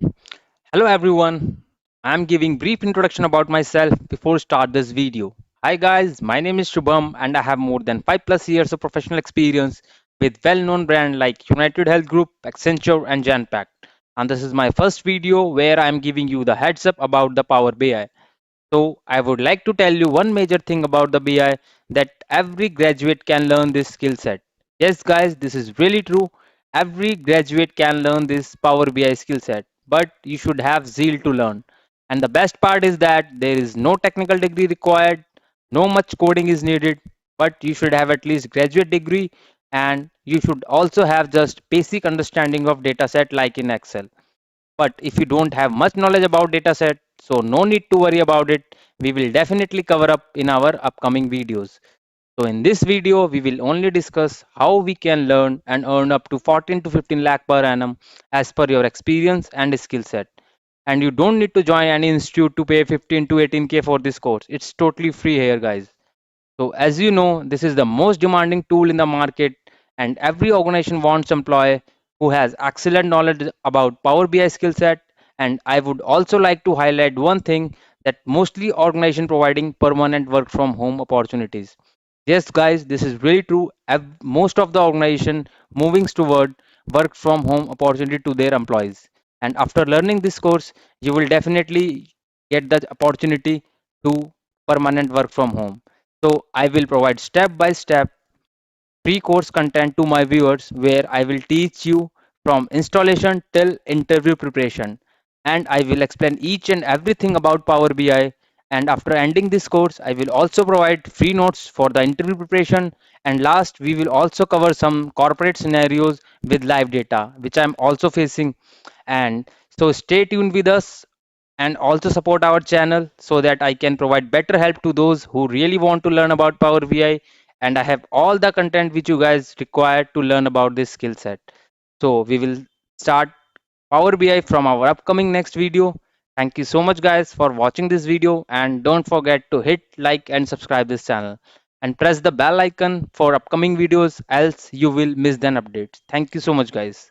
Hello everyone. I'm giving brief introduction about myself before start this video. Hi guys, my name is Shubham and I have more than 5 plus years of professional experience with well-known brands like United Health Group, Accenture and Genpact. And this is my first video where I'm giving you the heads up about the Power BI. So I would like to tell you one major thing about the BI, that every graduate can learn this skill set. Yes, guys, this is really true. Every graduate can learn this Power BI skill set, but you should have zeal to learn. And the best part is that there is no technical degree required, no much coding is needed, but you should have at least graduate degree, and you should also have just basic understanding of data set like in Excel. But if you don't have much knowledge about dataset, so no need to worry about it. We will definitely cover up in our upcoming videos. So in this video, we will only discuss how we can learn and earn up to 14 to 15 lakh per annum as per your experience and skill set. And you don't need to join any institute to pay 15 to 18K for this course. It's totally free here, guys. So as you know, this is the most demanding tool in the market, and every organization wants employee who has excellent knowledge about Power BI skill set. And I would also like to highlight one thing, that mostly organization providing permanent work from home opportunities. Yes, guys, this is really true. Most of the organization moving toward work from home opportunity to their employees. And after learning this course, you will definitely get the opportunity to permanent work from home. So I will provide step by step pre-course content to my viewers where I will teach you from installation till interview preparation, and I will explain each and everything about Power BI. And after ending this course, I will also provide free notes for the interview preparation, and last we will also cover some corporate scenarios with live data which I'm also facing. And so stay tuned with us and also support our channel so that I can provide better help to those who really want to learn about Power BI. And I have all the content which you guys require to learn about this skill set. So we will start Power BI from our upcoming next video. Thank you so much guys for watching this video, and don't forget to hit like and subscribe this channel and press the bell icon for upcoming videos, else you will miss an update. Thank you so much guys.